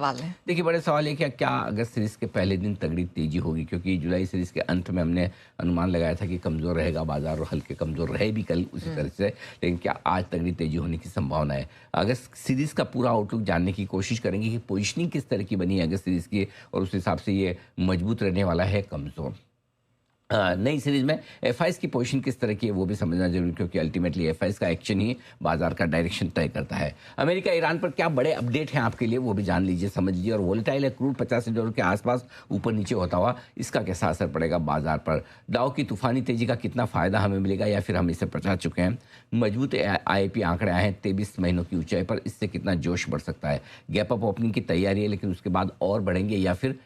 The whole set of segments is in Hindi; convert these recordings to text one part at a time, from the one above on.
सवाल हैं। देखिए, बड़े सवाल है कि क्या अगस्त सीरीज के पहले दिन तगड़ी तेजी होगी, क्योंकि जुलाई सीरीज के अंत में हमने अनुमान लगाया था कि कमज़ोर रहेगा बाजार और हल्के कमज़ोर रहे भी कल उसी तरह से, लेकिन क्या आज तगड़ी तेजी होने की संभावना है। अगस्त सीरीज का पूरा आउटलुक जानने की कोशिश करेंगे कि पोजिशनिंग किस तरह की बनी है अगस्त सीरीज की, और उस हिसाब से ये मजबूत रहने वाला है कमज़ोर। नई सीरीज में एफआईएस की पोजीशन किस तरह की है वो भी समझना जरूरी, क्योंकि अल्टीमेटली एफआईएस का एक्शन ही बाजार का डायरेक्शन तय करता है। अमेरिका ईरान पर क्या बड़े अपडेट हैं आपके लिए, वो भी जान लीजिए, समझ लीजिए। और वोलेटाइल है क्रूड $85 के आसपास ऊपर नीचे होता हुआ, इसका कैसा असर पड़ेगा बाजार पर। डाउ की तूफानी तेजी का कितना फायदा हमें मिलेगा या फिर हम इसे पचा चुके हैं। मजबूत आईआईपी आंकड़े आए हैं 23 महीनों की ऊंचाई पर, इससे कितना जोश बढ़ सकता है। गैप अप ओपनिंग की तैयारी है, लेकिन उसके बाद और बढ़ेंगे या फिर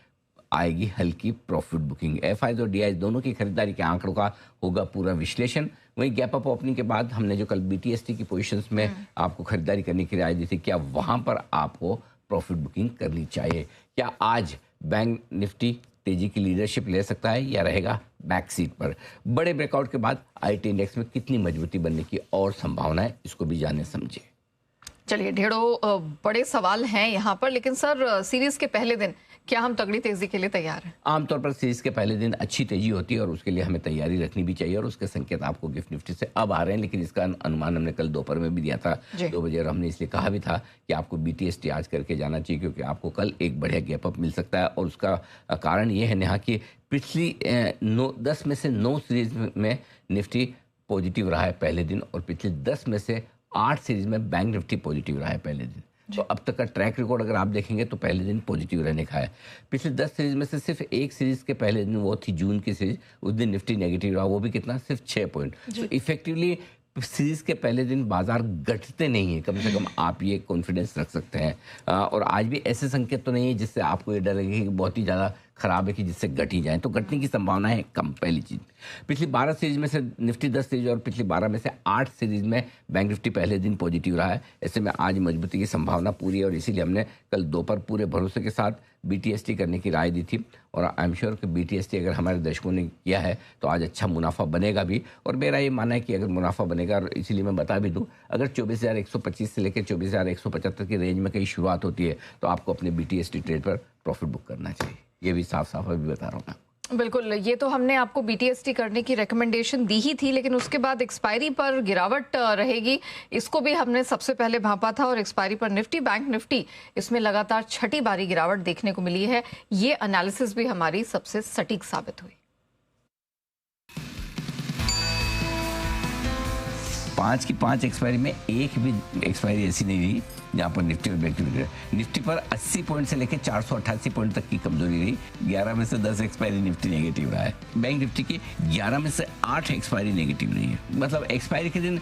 आएगी हल्की प्रॉफिट बुकिंग। एफआईज और डीआईज दोनों की खरीदारी के आंकड़ों का होगा पूरा विश्लेषण। वहीं गैप अप ओपनिंग के बाद हमने जो कल बीटीएसटी की पोजीशंस में आपको खरीदारी करने की राय दी थी, क्या वहां पर आपको प्रॉफिट बुकिंग करनी चाहिए? क्या आज बैंक निफ्टी तेजी की लीडरशिप ले सकता है या रहेगा बैक सीट पर? बड़े ब्रेकआउट के बाद आईटी इंडेक्स में कितनी मजबूती बनने की और संभावना है, इसको भी जाने समझे। चलिए, ढेरों बड़े सवाल हैं यहाँ पर, लेकिन सर सीरीज के पहले दिन क्या हम तगड़ी तेजी के लिए तैयार हैं? आमतौर पर सीरीज के पहले दिन अच्छी तेजी होती है और उसके लिए हमें तैयारी रखनी भी चाहिए, और उसके संकेत आपको गिफ्ट निफ्टी से अब आ रहे हैं, लेकिन इसका अनुमान हमने कल दोपहर में भी दिया था 2 बजे, और हमने इसलिए कहा भी था कि आपको बीटीएसटी आज करके जाना चाहिए, क्योंकि आपको कल एक बढ़िया गैप अप मिल सकता है। और उसका कारण ये है नेहा कि पिछली 10 में से 9 सीरीज में निफ्टी पॉजिटिव रहा है पहले दिन, और पिछले 10 में से 8 सीरीज में बैंक निफ्टी पॉजिटिव रहा है पहले दिन। तो अब तक का ट्रैक रिकॉर्ड अगर आप देखेंगे तो पहले दिन पॉजिटिव रहने का है। पिछले 10 सीरीज में से सिर्फ एक सीरीज के पहले दिन, वो थी जून की सीरीज, उस दिन निफ्टी नेगेटिव रहा, वो भी कितना, सिर्फ 6 पॉइंट। तो इफेक्टिवली सीरीज के पहले दिन बाजार घटते नहीं है, कम से कम आप ये कॉन्फिडेंस रख सकते हैं। और आज भी ऐसे संकेत तो नहीं है जिससे आपको ये डर लगे कि बहुत ही ज़्यादा खराब है कि जिससे घट ही जाए, तो घटने की संभावना है कम। पहली चीज़, पिछली 12 सीरीज में से निफ्टी 10 सीरीज और पिछली 12 में से 8 सीरीज में बैंक निफ्टी पहले दिन पॉजिटिव रहा है। ऐसे में आज मजबूती की संभावना पूरी है, और इसीलिए हमने कल दोपहर पूरे भरोसे के साथ बीटीएसटी करने की राय दी थी। और आई एम श्योर कि बीटीएसटी अगर हमारे दर्शकों ने किया है तो आज अच्छा मुनाफा बनेगा भी, और मेरा ये मानना है कि अगर मुनाफा बनेगा, और इसीलिए मैं बता भी दूं, अगर 24,125 से लेकर 24,175 की रेंज में कहीं शुरुआत होती है तो आपको अपने बीटीएसटी ट्रेड पर प्रॉफिट बुक करना चाहिए। ये भी साफ साफ अभी बता रहा हूँ मैं। बिल्कुल, ये तो हमने आपको बीटीएसटी करने की रिकमेंडेशन दी ही थी, लेकिन उसके बाद एक्सपायरी पर गिरावट रहेगी, इसको भी हमने सबसे पहले भांपा था। और एक्सपायरी पर निफ्टी, बैंक निफ्टी, इसमें लगातार छठी बारी गिरावट देखने को मिली है। ये एनालिसिस भी हमारी सबसे सटीक साबित हुई। 5 की 5 एक्सपायरी में एक भी एक्सपायरी ऐसी नहीं रही जहाँ पर निफ्टी और बैंक निफ्टी पर 80 पॉइंट से लेकर 488 पॉइंट तक की कमजोरी रही। 11 में से 10 एक्सपायरी निफ्टी नेगेटिव रहा है। बैंक निफ्टी की 11 में से 8 एक्सपायरी नेगेटिव रही है। मतलब एक्सपायरी के दिन,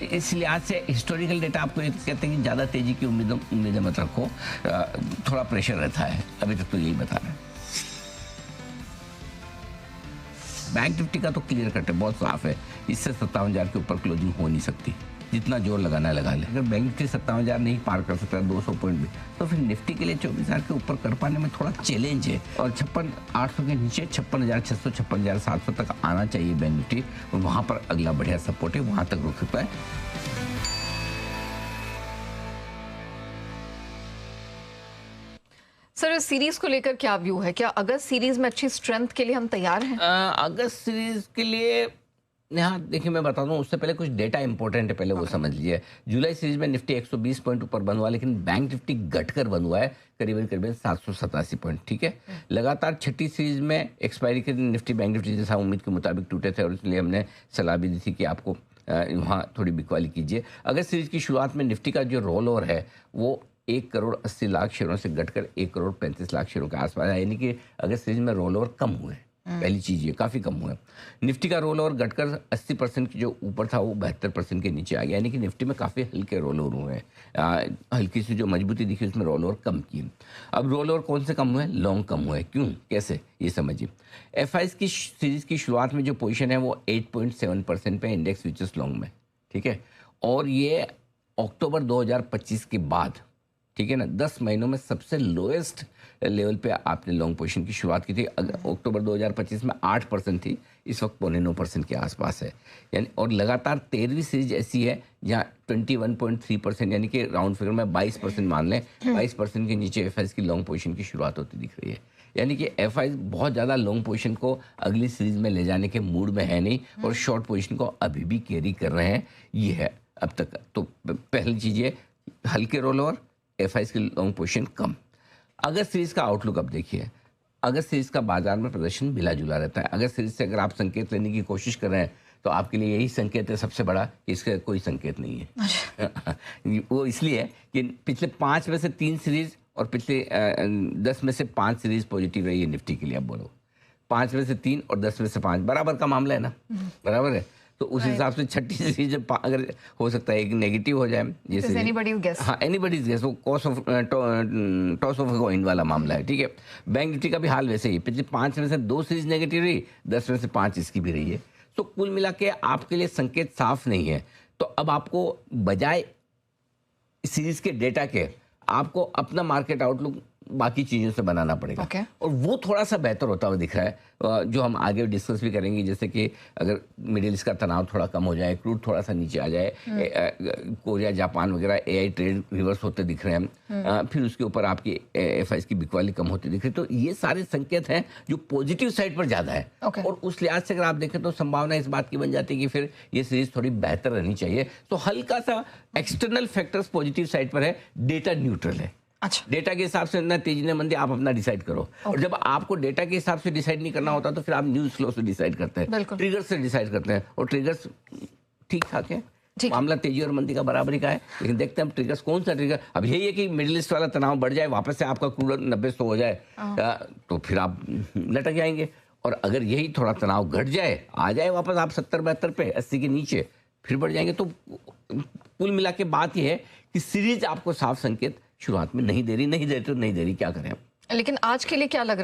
इस लिहाज से हिस्टोरिकल डेटा आपको कहते हैं कि ज़्यादा तेजी की उम्मीदें मत रखो, थोड़ा प्रेशर रहता है। अभी तक तो यही बता रहे हैं। बैंक निफ्टी का तो क्लियर कट है, बहुत साफ है, इससे 57,000 के ऊपर क्लोजिंग हो नहीं सकती। जितना जोर लगाना है लगा ले। अगर बैंक निफ्टी 57,000 नहीं पार कर सकता 200 पॉइंट भी, तो फिर निफ्टी के लिए 24,000 के ऊपर कर पाने में थोड़ा चैलेंज है। और 56,800 के नीचे 56,600 56,700 तक आना चाहिए बैंक निफ्टी, और वहां पर अगला बढ़िया सपोर्ट है, वहां तक रुक सकता है। सर, इस सीरीज को लेकर क्या व्यू है? क्या अगस्त सीरीज में अच्छी स्ट्रेंथ के लिए हम तैयार हैं? अगस्त सीरीज के लिए यहाँ देखिए, मैं बता दूं, उससे पहले कुछ डेटा इंपॉर्टेंट है, पहले वो समझ लीजिए। जुलाई सीरीज में निफ्टी 120 पॉइंट ऊपर बन हुआ, लेकिन बैंक निफ्टी घटकर बन हुआ है करीबन 787 पॉइंट। ठीक है, लगातार छठी सीरीज में एक्सपायरी के दिन निफ्टी बैंक निफ्टी जैसा उम्मीद के मुताबिक टूटे थे, और इसलिए हमने सलाह भी दी थी कि आपको वहाँ थोड़ी बिकवाली कीजिए। अगस्त सीरीज की शुरुआत में निफ्टी का जो रोल ओवर है वो 1,80,00,000 शेयरों से घटकर 1,35,00,000 शेयरों के आसपास है, यानी कि अगस्त सीरीज में रोल ओवर कम हुए। पहली चीज ये काफी कम हुआ। निफ्टी का रोल ओवर घटकर 80% की जो ऊपर था वो 72% के नीचे आ गया, यानी कि निफ्टी में काफी हल्के रोल ओवर हुए हैं। हल्की सी जो मजबूती दिखी उसमें रोल ओवर कम की। अब रोल ओवर कौन से कम हुए? लॉन्ग कम हुए। क्यों, कैसे, ये समझिए। एफआईएस की सीरीज की शुरुआत में जो पोजीशन है वो 8.7% पे इंडेक्स फ्यूचर्स लॉन्ग में, ठीक है, और ये अक्टूबर 2025 के बाद, ठीक है ना, 10 महीनों में सबसे लोएस्ट लेवल पे आपने लॉन्ग पोजीशन की शुरुआत की थी। अक्टूबर 2025 में 8% थी, इस वक्त 9.5% के आसपास है। यानी और लगातार 13वीं सीरीज ऐसी है जहां 21.3% यानी कि राउंड फिगर में 22% मान लें, 22% के नीचे एफआईज की लॉन्ग पोजीशन की शुरुआत होती दिख रही है। यानी कि एफआईज बहुत ज़्यादा लॉन्ग पोजीशन को अगली सीरीज में ले जाने के मूड में है नहीं, और शॉर्ट पोजीशन को अभी भी कैरी कर रहे हैं, ये है अब तक। तो पहली चीज़ ये, हल्के रोल ओवर, एफआईज की लॉन्ग पोजीशन कम। अगस्त सीरीज का आउटलुक अब देखिए, अगस्त सीरीज का बाजार में प्रदर्शन मिला जुला रहता है। अगस्त सीरीज से अगर आप संकेत लेने की कोशिश कर रहे हैं तो आपके लिए यही संकेत है सबसे बड़ा कि इसका कोई संकेत नहीं है। वो इसलिए कि पिछले 5 में से 3 सीरीज और पिछले 10 में से 5 सीरीज पॉजिटिव रही है निफ्टी के लिए। अब बोलो 5 में से 3 और 10 में से 5 बराबर का मामला है ना, बराबर है। तो उस हिसाब से छठी सीरीज अगर हो सकता है एक नेगेटिव हो जाए, जैसे हाँ एनीबॉडीज गेस, वो टॉस ऑफ कॉइन वाला मामला है, ठीक है। बैंक निफ्टी का भी हाल वैसे ही, पिछले 5 में से 2 सीरीज नेगेटिव रही, 10 में से 5 इसकी भी रही है। तो कुल मिला के आपके लिए संकेत साफ नहीं है। तो अब आपको बजाय सीरीज के डेटा के आपको अपना मार्केट आउटलुक बाकी चीज़ों से बनाना पड़ेगा। और वो थोड़ा सा बेहतर होता हुआ दिख रहा है, जो हम आगे डिस्कस भी करेंगे। जैसे कि अगर मिडिल ईस्ट का तनाव थोड़ा कम हो जाए, क्रूड थोड़ा सा नीचे आ जाए, कोरिया जापान वगैरह एआई ट्रेड रिवर्स होते दिख रहे हैं, फिर उसके ऊपर आपकी एफआईज की बिकवाली कम होती दिख रही है। तो ये सारे संकेत हैं जो पॉजिटिव साइड पर ज़्यादा है। और उस लिहाज से अगर आप देखें तो संभावना इस बात की बन जाती है कि फिर ये सीरीज थोड़ी बेहतर रहनी चाहिए। तो हल्का सा एक्सटर्नल फैक्टर्स पॉजिटिव साइड पर है, डेटा न्यूट्रल है। अच्छा, डेटा के हिसाब से ना तेजी ने मंदी आप अपना डिसाइड करो। और जब आपको डेटा के हिसाब से डिसाइड नहीं करना होता तो फिर आप न्यूज़ फ्लो से डिसाइड करते हैं, ट्रिगर्स से डिसाइड करते हैं, और ट्रिगर्स ठीक ठाक है। मामला तेजी और मंदी का बराबरी का है, लेकिन देखते हैं ट्रिगर्स कौन सा ट्रिगर। अब यही है कि मिडिल ईस्ट वाला तनाव बढ़ जाए, वापस से आपका क्रूड 90-100 हो जाए, तो फिर आप लटक जाएंगे। और अगर यही थोड़ा तनाव घट जाए, आ जाए वापस आप 70-72 पे, 80 के नीचे, फिर बढ़ जाएंगे। तो कुल मिला के बात यह है कि सीरीज आपको साफ संकेत शुरुआत में नहीं दे रही, नहीं दे रही, क्या करें। लेकिन आज के लिए क्या लग रहा है?